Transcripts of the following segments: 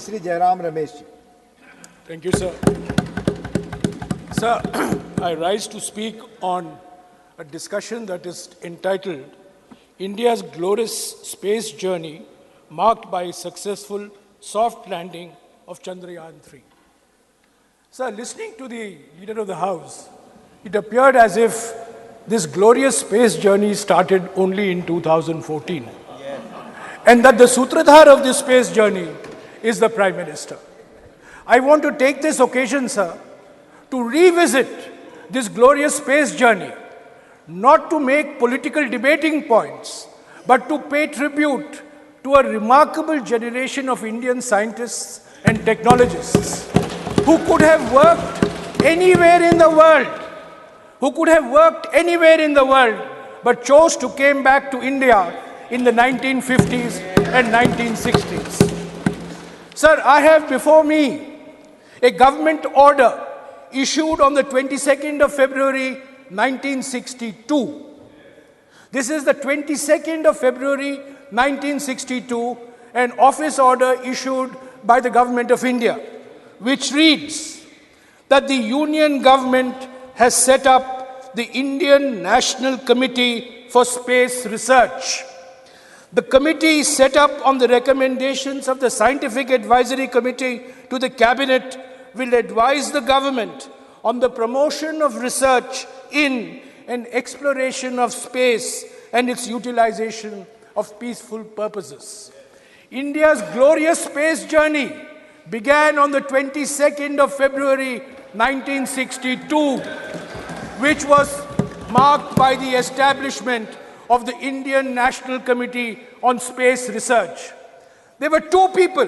Shri Jayram Ramesh. Thank you, sir. Sir, I rise to speak on a discussion that is entitled India's Glorious Space Journey Marked by Successful Soft Landing of Chandrayaan3. Sir, listening to the Leader of the House, it appeared as if this glorious space journey started only in 2014. Yes. And that the sutradhar of this space journey is the Prime Minister. I want to take this occasion, sir, to revisit this glorious space journey, not to make political debating points, but to pay tribute to a remarkable generation of Indian scientists and technologists who could have worked anywhere in the world, but chose to come back to India in the 1950s and 1960s. Sir, I have before me a government order issued on the 22nd of February 1962. This is the 22nd of February 1962, an office order issued by the Government of India, which reads that the Union Government has set up the Indian National Committee for Space Research. The committee set up on the recommendations of the Scientific Advisory Committee to the Cabinet will advise the government on the promotion of research in and exploration of space and its utilization of peaceful purposes. India's glorious space journey began on the 22nd of February 1962, which was marked by the establishment of the Indian National Committee on Space Research. There were two people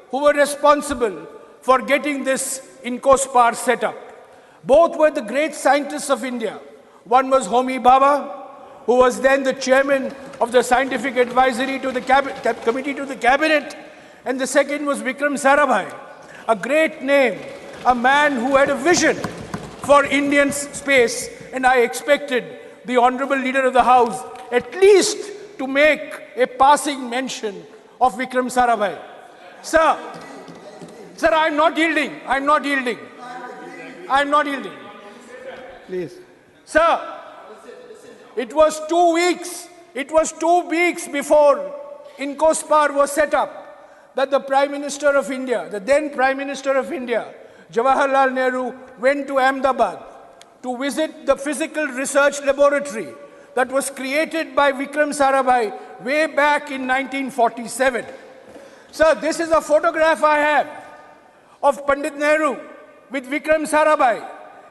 who were responsible for getting this INCOSPAR set up. Both were the great scientists of India. One was Homi Bhabha, who was then the chairman of the Scientific Advisory to the Committee to the Cabinet, and the second was Vikram Sarabhai, a great name, a man who had a vision for Indian space, and I expected the Honorable Leader of the House at least to make a passing mention of Vikram Sarabhai. Sir, I'm not yielding. Please. Sir, it was 2 weeks before INCOSPAR was set up that the Prime Minister of India, the then Prime Minister of India, Jawaharlal Nehru, went to Ahmedabad to visit the physical research laboratory that was created by Vikram Sarabhai way back in 1947. Sir, this is a photograph I have of Pandit Nehru with Vikram Sarabhai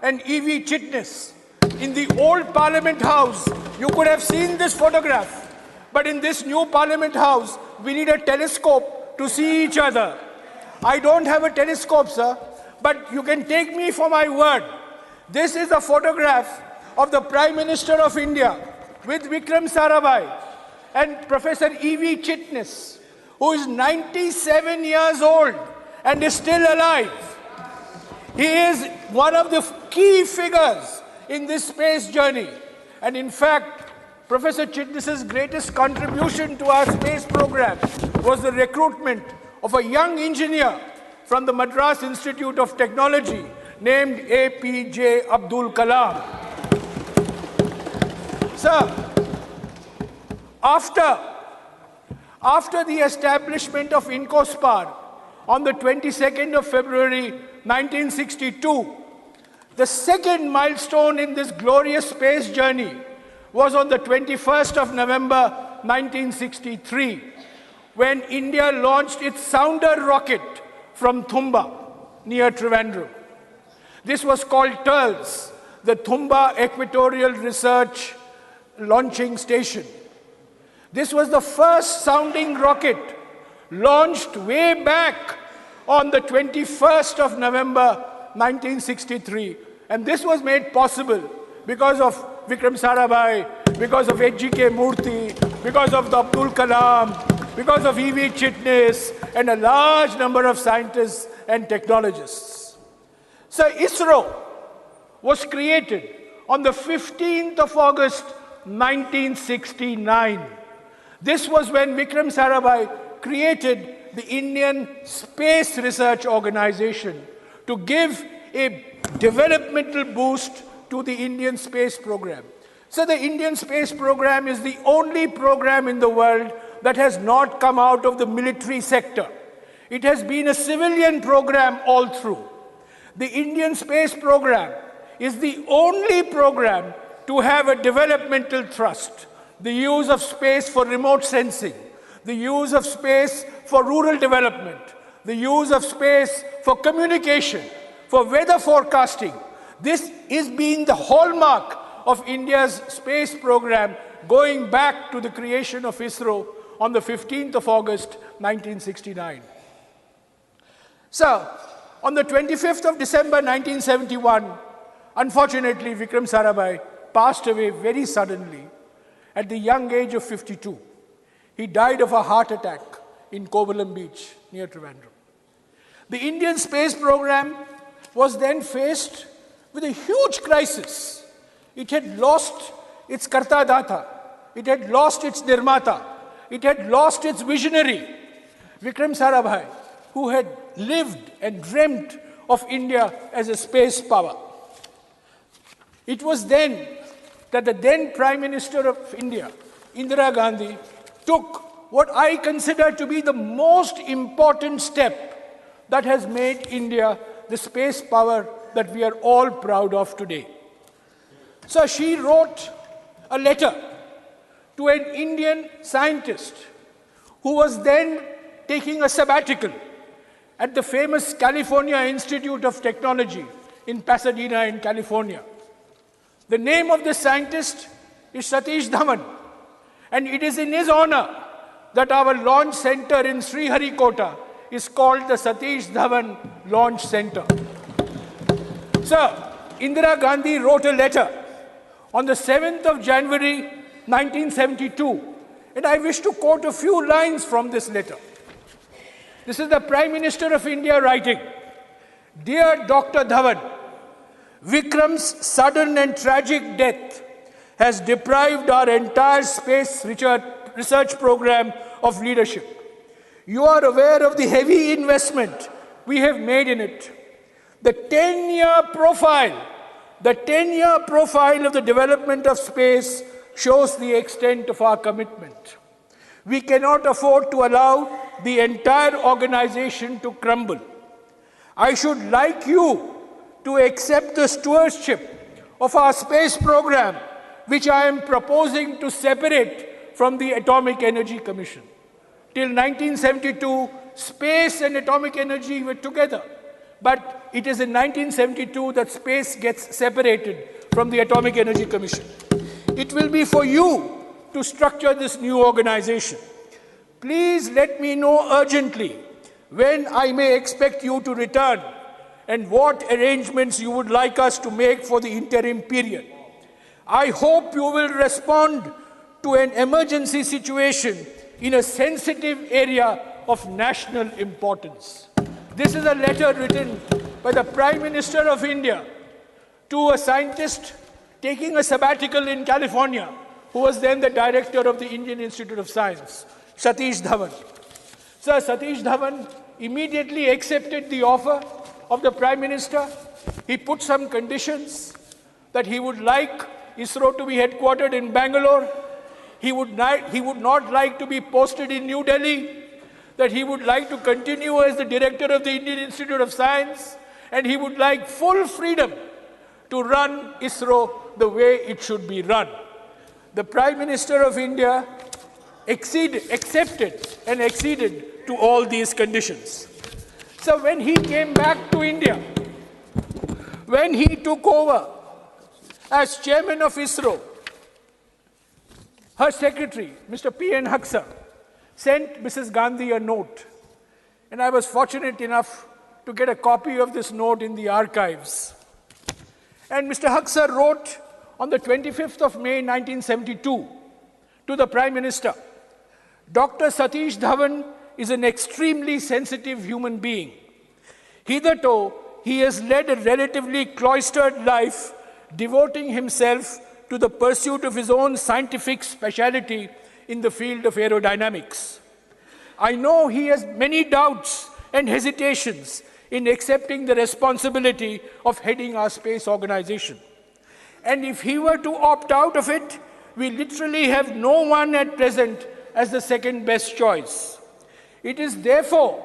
and E.V. Chitnis. In the old Parliament House, you could have seen this photograph. But in this new Parliament House, we need a telescope to see each other. I don't have a telescope, sir, but you can take me for my word. This is a photograph of the Prime Minister of India with Vikram Sarabhai and Professor E.V. Chitnis, who is 97 years old and is still alive. He is one of the key figures in this space journey. And in fact, Professor Chitnis's greatest contribution to our space program was the recruitment of a young engineer from the Madras Institute of Technology named APJ Abdul Kalam. Sir, after the establishment of INCOSPAR on the 22nd of February 1962, the second milestone in this glorious space journey was on the 21st of November 1963, when India launched its sounder rocket from Thumba, near Trivandrum. This was called TERLS, the Thumba Equatorial Research Launching Station. This was the first sounding rocket launched way back on the 21st of November 1963. And this was made possible because of Vikram Sarabhai, because of H.G.K. Murthy, because of the Abdul Kalam, because of E.V. Chitnis, and a large number of scientists and technologists. So ISRO was created on the 15th of August 1969. This was when Vikram Sarabhai created the Indian Space Research Organization to give a developmental boost to the Indian space program. So the Indian space program is the only program in the world that has not come out of the military sector. It has been a civilian program all through. The Indian space program is the only program to have a developmental thrust, the use of space for remote sensing, the use of space for rural development, the use of space for communication, for weather forecasting. This is being the hallmark of India's space program going back to the creation of ISRO on the 15th of August, 1969. So, on the 25th of December, 1971, unfortunately, Vikram Sarabhai passed away very suddenly at the young age of 52. He died of a heart attack in Kovalam Beach, near Trivandrum. The Indian space program was then faced with a huge crisis. It had lost its Karta Data. It had lost its Nirmata. It had lost its visionary, Vikram Sarabhai, who had lived and dreamt of India as a space power. It was then that the then Prime Minister of India, Indira Gandhi, took what I consider to be the most important step that has made India the space power that we are all proud of today. So she wrote a letter to an Indian scientist who was then taking a sabbatical at the famous California Institute of Technology in Pasadena in California. The name of this scientist is Satish Dhawan, and it is in his honor that our launch center in Sriharikota is called the Satish Dhawan Launch Center. So, Indira Gandhi wrote a letter on the 7th of January 1972, and I wish to quote a few lines from this letter. This is the Prime Minister of India writing, "Dear Dr. Dhawan, Vikram's sudden and tragic death has deprived our entire space research program of leadership. You are aware of the heavy investment we have made in it. The 10-year profile of the development of space shows the extent of our commitment. We cannot afford to allow the entire organization to crumble. I should like you to accept the stewardship of our space program, which I am proposing to separate from the Atomic Energy Commission. Till 1972, space and atomic energy were together. But it is in 1972 that space gets separated from the Atomic Energy Commission. It will be for you to structure this new organization. Please let me know urgently when I may expect you to return and what arrangements you would like us to make for the interim period. I hope you will respond to an emergency situation in a sensitive area of national importance." This is a letter written by the Prime Minister of India to a scientist taking a sabbatical in California, who was then the director of the Indian Institute of Science, Satish Dhawan. Sir, Satish Dhawan immediately accepted the offer of the Prime Minister. He put some conditions that he would like ISRO to be headquartered in Bangalore. He would not like to be posted in New Delhi, that he would like to continue as the director of the Indian Institute of Science, and he would like full freedom to run ISRO the way it should be run. The Prime Minister of India accepted and acceded to all these conditions. So when he came back to India, when he took over as chairman of ISRO, her secretary, Mr. P.N. Haksar, sent Mrs. Gandhi a note. And I was fortunate enough to get a copy of this note in the archives. And Mr. Haksar wrote on the 25th of May 1972 to the Prime Minister, "Dr. Satish Dhawan is an extremely sensitive human being. Hitherto, he has led a relatively cloistered life, devoting himself to the pursuit of his own scientific specialty in the field of aerodynamics. I know he has many doubts and hesitations in accepting the responsibility of heading our space organization. And if he were to opt out of it, we literally have no one at present as the second best choice. It is therefore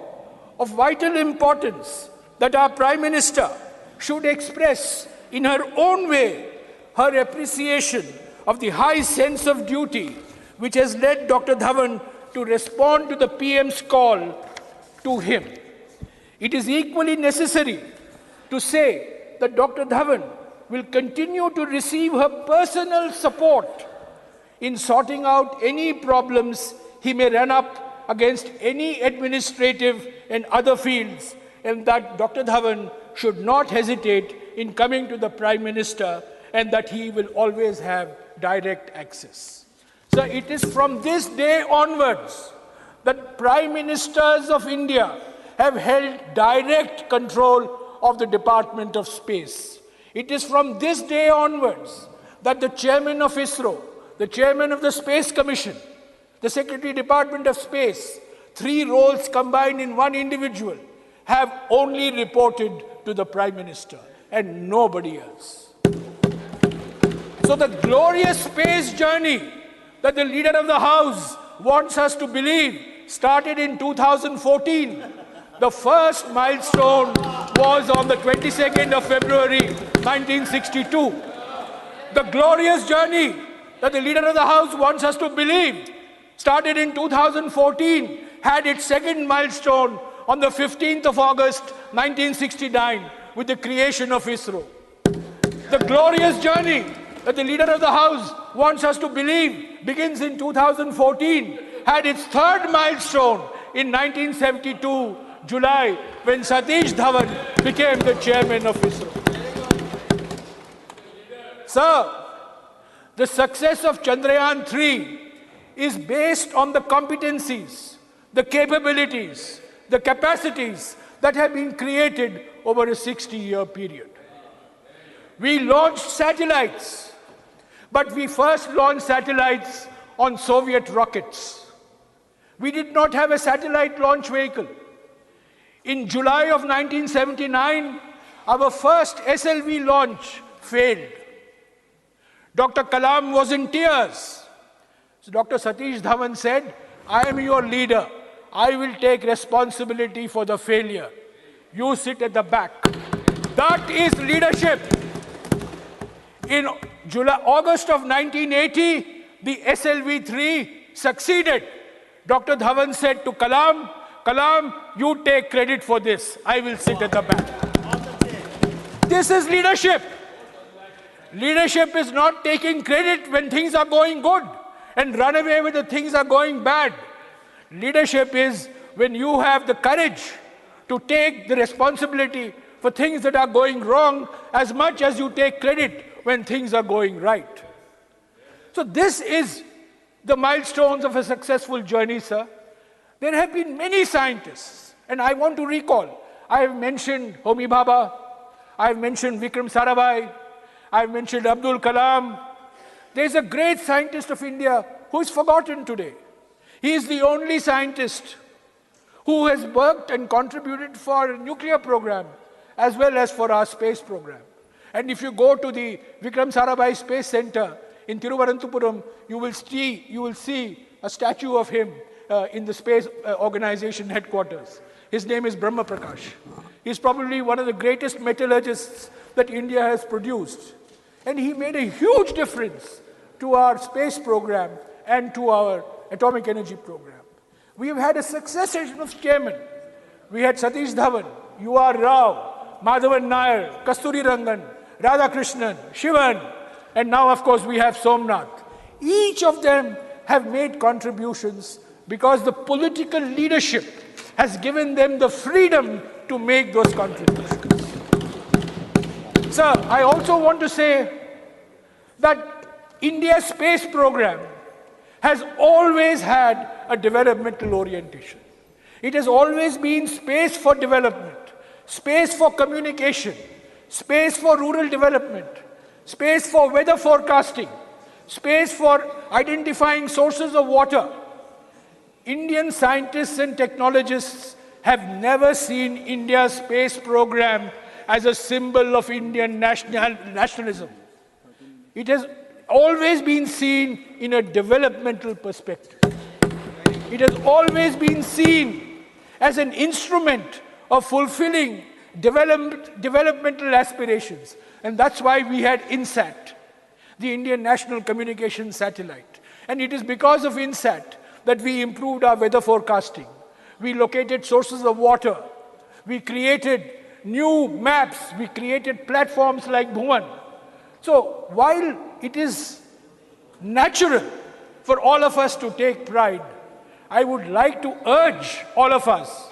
of vital importance that our Prime Minister should express in her own way her appreciation of the high sense of duty which has led Dr. Dhawan to respond to the PM's call to him. It is equally necessary to say that Dr. Dhawan will continue to receive her personal support in sorting out any problems he may run up against any administrative and other fields, and that Dr. Dhawan should not hesitate in coming to the Prime Minister, and that he will always have direct access. So it is from this day onwards that Prime Ministers of India have held direct control of the Department of Space. It is from this day onwards that the Chairman of ISRO, the Chairman of the Space Commission, the Secretary Department of Space, 3 roles combined in one individual, have only reported to the Prime Minister and nobody else. So the glorious space journey that the Leader of the House wants us to believe started in 2014. The first milestone was on the 22nd of February, 1962. The glorious journey that the Leader of the House wants us to believe started in 2014, had its second milestone on the 15th of August, 1969, with the creation of ISRO. The glorious journey that the Leader of the House wants us to believe begins in 2014, had its third milestone in 1972, July, when Satish Dhawan became the chairman of ISRO. Sir, the success of Chandrayaan3 is based on the competencies, the capabilities, the capacities that have been created over a 60-year period. We launched satellites, but we first launched satellites on Soviet rockets. We did not have a satellite launch vehicle. In July of 1979, our first SLV launch failed. Dr. Kalam was in tears. So Dr. Satish Dhawan said, I am your leader. I will take responsibility for the failure. You sit at the back. That is leadership. In August of 1980, the SLV-3 succeeded. Dr. Dhawan said to Kalam, Kalam, you take credit for this. I will sit at the back. This is leadership. Leadership is not taking credit when things are going good and run away when the things are going bad. Leadership is when you have the courage to take the responsibility for things that are going wrong as much as you take credit when things are going right. So this is the milestones of a successful journey, sir. There have been many scientists, and I want to recall. I have mentioned Homi Bhabha, I have mentioned Vikram Sarabhai, I have mentioned Abdul Kalam. There is a great scientist of India who is forgotten today. He is the only scientist who has worked and contributed for a nuclear program as well as for our space program. And if you go to the Vikram Sarabhai Space Center in Thiruvananthapuram, you will see a statue of him in the space organization headquarters. His name is Brahma Prakash. He's probably one of the greatest metallurgists that India has produced. And he made a huge difference to our space program and to our atomic energy program. We have had a succession of chairmen. We had Satish Dhawan, U.R. Rao, Madhavan Nair, Kasturi Rangan, Radhakrishnan, Shivan, and now of course we have Somnath. Each of them have made contributions because the political leadership has given them the freedom to make those contributions. Sir, I also want to say that India's space program has always had a developmental orientation. It has always been space for development, space for communication, space for rural development, space for weather forecasting, space for identifying sources of water. Indian scientists and technologists have never seen India's space program as a symbol of Indian nationalism. It has always been seen in a developmental perspective. It has always been seen as an instrument of fulfilling developmental aspirations. And that's why we had INSAT, the Indian National Communications Satellite. And it is because of INSAT that we improved our weather forecasting. We located sources of water. We created new maps. We created platforms like Bhuvan. So while it is natural for all of us to take pride, I would like to urge all of us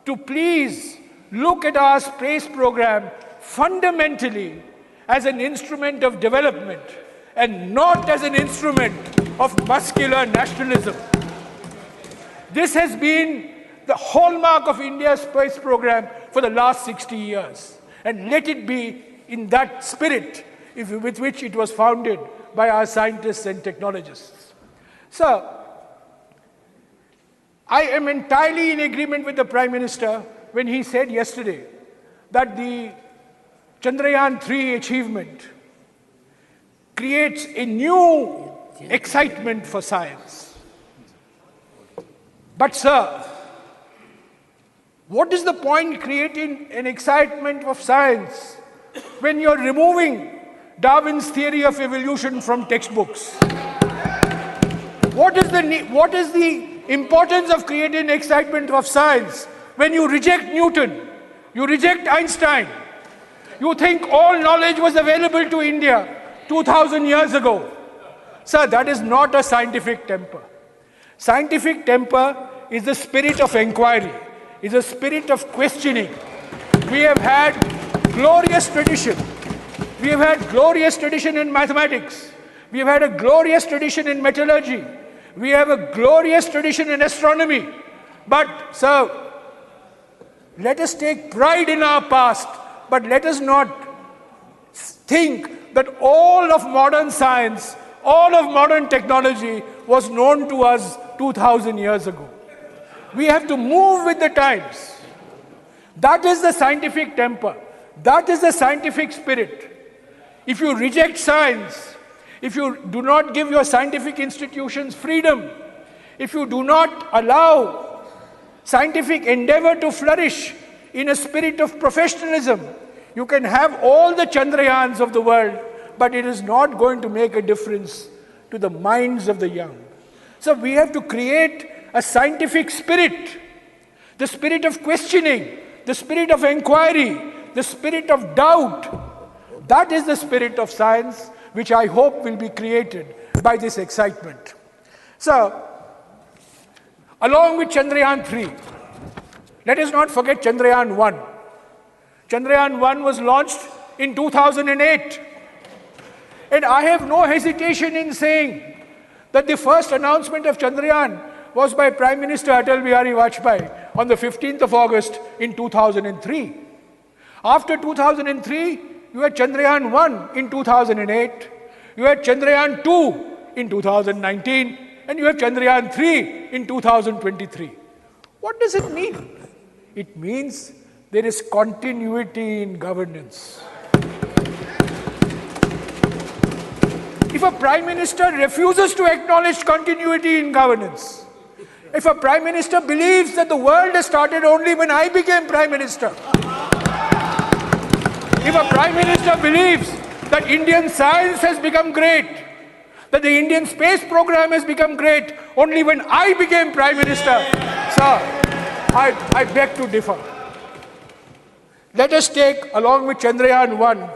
to please look at our space program fundamentally as an instrument of development and not as an instrument of muscular nationalism. This has been the hallmark of India's space program for the last 60 years. And let it be in that spirit with which it was founded by our scientists and technologists. So, I am entirely in agreement with the Prime Minister when he said yesterday that the Chandrayaan3 achievement creates a new excitement for science. But sir, what is the point creating an excitement of science when you're removing Darwin's theory of evolution from textbooks? What is the importance of creating excitement of science when you reject Newton, you reject Einstein, you think all knowledge was available to India 2000 years ago? Sir, that is not a scientific temper. Scientific temper is the spirit of inquiry, is a spirit of questioning. We have had glorious tradition. We have had glorious tradition in mathematics. We have had a glorious tradition in metallurgy. We have a glorious tradition in astronomy. But, sir, let us take pride in our past, but let us not think that all of modern science, all of modern technology was known to us 2000 years ago. We have to move with the times. That is the scientific temper. That is the scientific spirit. If you reject science, if you do not give your scientific institutions freedom, if you do not allow scientific endeavor to flourish in a spirit of professionalism, you can have all the Chandrayaans of the world, but it is not going to make a difference to the minds of the young. So we have to create a scientific spirit, the spirit of questioning, the spirit of inquiry, the spirit of doubt. That is the spirit of science which I hope will be created by this excitement. So, along with Chandrayaan3, let us not forget Chandrayaan1. Chandrayaan1 was launched in 2008. And I have no hesitation in saying that the first announcement of Chandrayaan was by Prime Minister Atal Bihari Vajpayee on the 15th of August in 2003. After 2003, you had Chandrayaan1 in 2008, you had Chandrayaan2 in 2019, and you have Chandrayaan3 in 2023. What does it mean? It means there is continuity in governance. If a Prime Minister refuses to acknowledge continuity in governance, if a Prime Minister believes that the world has started only when I became Prime Minister, if a Prime Minister believes that Indian science has become great, that the Indian space program has become great only when I became Prime Minister, sir, I beg to differ. Let us take, along with Chandrayaan1,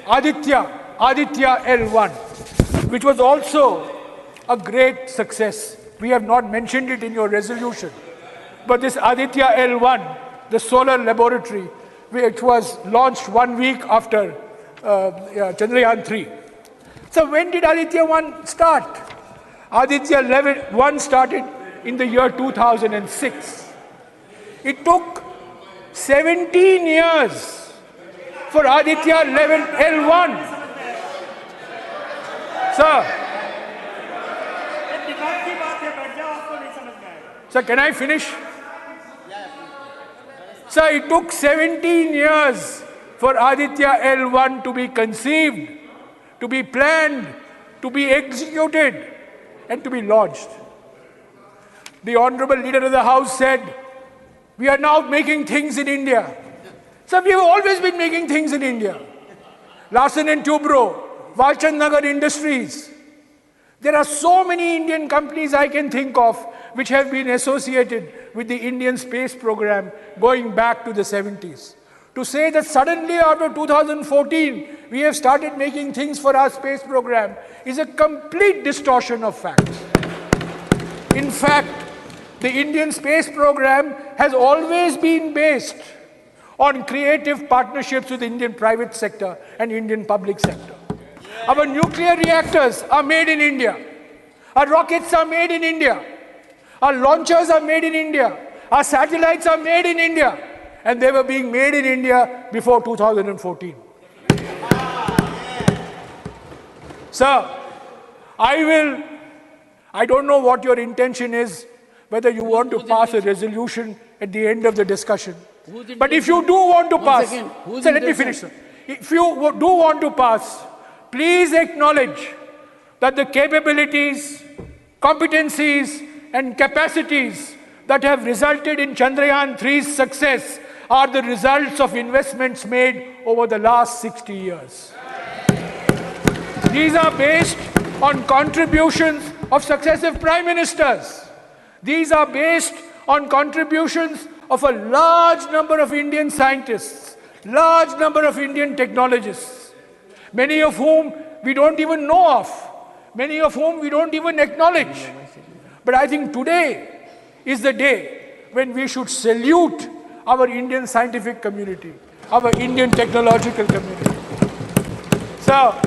Aditya L1, which was also a great success. We have not mentioned it in your resolution. But this Aditya L1, the solar laboratory, which was launched 1 week after Chandrayaan3. So when did Aditya 1 start? Aditya 1 started in the year 2006. It took 17 years for Aditya L1. Sir, Sir, can I finish? Sir, it took 17 years for Aditya L1 to be conceived, to be planned, to be executed, and to be launched. The Honorable Leader of the House said, we are now making things in India. Sir, we have always been making things in India. Larsen and Toubro, Walchand Nagar Industries. There are so many Indian companies I can think of which have been associated with the Indian space program going back to the 70s. To say that suddenly after 2014 we have started making things for our space program is a complete distortion of facts. In fact, the Indian space program has always been based on creative partnerships with the Indian private sector and Indian public sector. Our nuclear reactors are made in India. Our rockets are made in India. Our launchers are made in India. Our satellites are made in India. And they were being made in India before 2014. Sir, I don't know what your intention is, whether you want to pass a resolution at the end of the discussion. But if you do want to pass, sir, let me finish, sir. If you do want to pass, please acknowledge that the capabilities, competencies, and capacities that have resulted in Chandrayaan3's success are the results of investments made over the last 60 years. These are based on contributions of successive prime ministers. These are based on contributions of a large number of Indian scientists, large number of Indian technologists, many of whom we don't even know of, many of whom we don't even acknowledge. But I think today is the day when we should salute our Indian scientific community, our Indian technological community. So,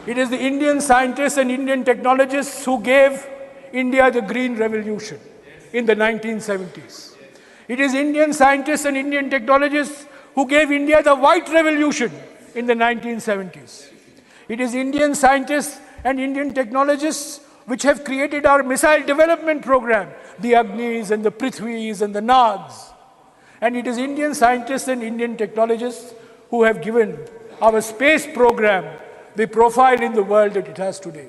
it is the Indian scientists and Indian technologists who gave India the Green Revolution in the 1970s. It is Indian scientists and Indian technologists who gave India the White Revolution in the 1970s. It is Indian scientists and Indian technologists which have created our missile development program, the Agnis and the Prithvis and the Nags. And it is Indian scientists and Indian technologists who have given our space program the profile in the world that it has today.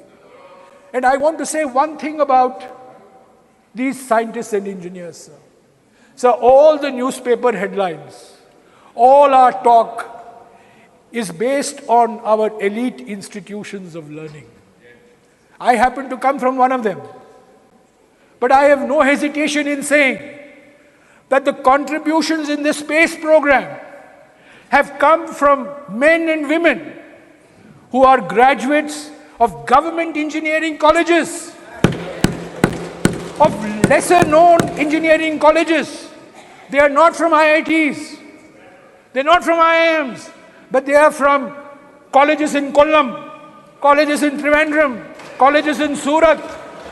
And I want to say one thing about these scientists and engineers, sir. So all the newspaper headlines, all our talk is based on our elite institutions of learning. I happen to come from one of them. But I have no hesitation in saying that the contributions in the space program have come from men and women who are graduates of government engineering colleges, of lesser known engineering colleges. They are not from IITs, they're not from IIMs, but they are from colleges in Kollam, colleges in Trivandrum, colleges in Surat,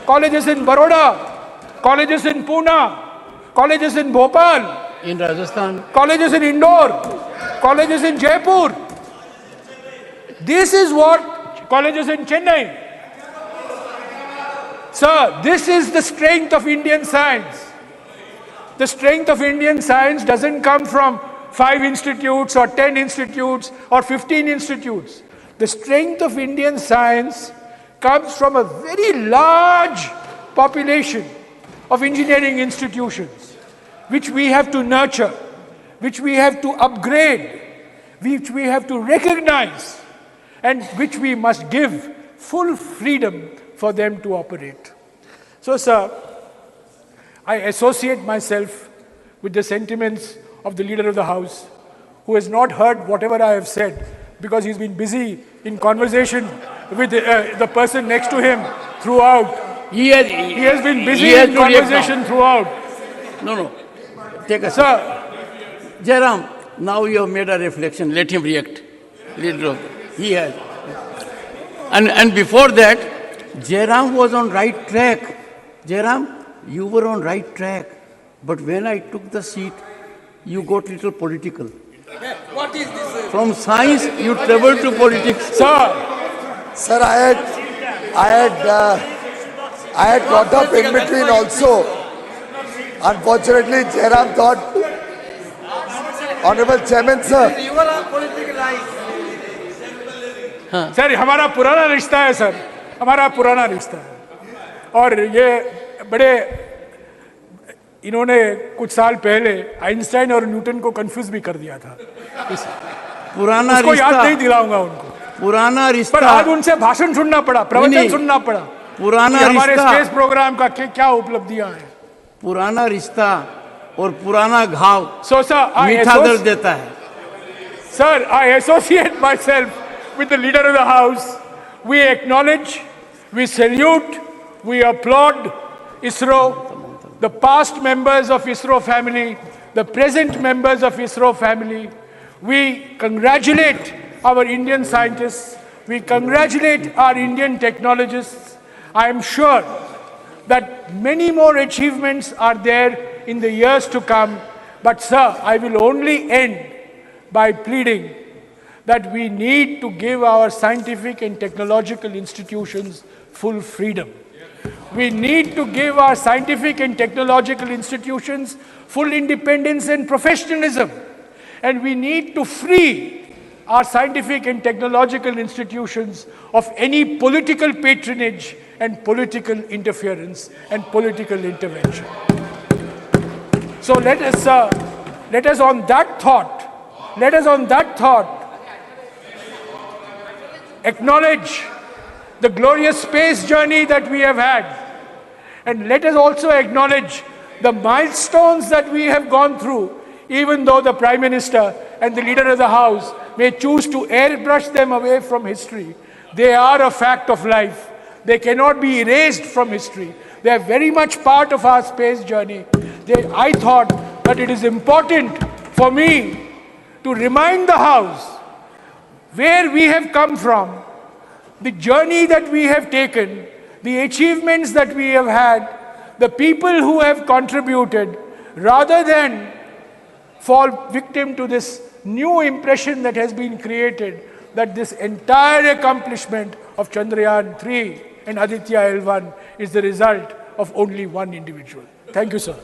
colleges in Baroda, colleges in Pune, colleges in Bhopal, in Rajasthan, colleges in Indore, colleges in Jaipur. This is what colleges in Chennai. Sir, this is the strength of Indian science. The strength of Indian science doesn't come from 5 institutes or 10 institutes or 15 institutes. The strength of Indian science comes from a very large population of engineering institutions, which we have to nurture, which we have to upgrade, which we have to recognize, and which we must give full freedom for them to operate. So, sir, I associate myself with the sentiments of the Leader of the House, who has not heard whatever I have said because he's been busy in conversation with the person next to him throughout. He has been busy in conversation throughout. No. Take a Sir. Jayram, now you have made a reflection. Let him react. He has. And before that, Jayram was on right track. Jayram, you were on right track. But when I took the seat, you got little political. What is this? From science, you traveled to politics. Sir, I had got up in between also. Unfortunately, Jayram thought, Honorable Chairman, sir. You are politicalized. Sir हमारा पुराना रिश्ता है sir, हमारा पुराना रिश्ता है और ये बड़े इन्होंने कुछ साल पहले आइंस्टाइन और न्यूटन को कंफ्यूज भी कर दिया था। पुराना उसको रिश्ता याद नहीं दिलाऊंगा उनको, पुराना रिश्ता पर आज उनसे भाषण सुनना पड़ा, प्रवचन सुनना पड़ा। पुराना हमारे रिश्ता, स्पेस प्रोग्राम का क्या उपलब्धियां हैं। पुराना रिश्ता और पुराना घाव So sir, मीठा दर्द देता है। Sir, I associate myself with the leader of the house. We acknowledge, we salute, we applaud ISRO, the past members of ISRO family, the present members of ISRO family. We congratulate our Indian scientists. We congratulate our Indian technologists. I am sure that many more achievements are there in the years to come. But sir, I will only end by pleading that we need to give our scientific and technological institutions full freedom. We need to give our scientific and technological institutions full independence and professionalism. And we need to free our scientific and technological institutions of any political patronage and political interference and political intervention. So let us on that thought, acknowledge the glorious space journey that we have had. And let us also acknowledge the milestones that we have gone through, even though the Prime Minister and the Leader of the House may choose to airbrush them away from history. They are a fact of life. They cannot be erased from history. They are very much part of our space journey. I thought that it is important for me to remind the House where we have come from, the journey that we have taken, the achievements that we have had, the people who have contributed, rather than fall victim to this new impression that has been created that this entire accomplishment of Chandrayaan3 and Aditya L1 is the result of only one individual. Thank you, sir.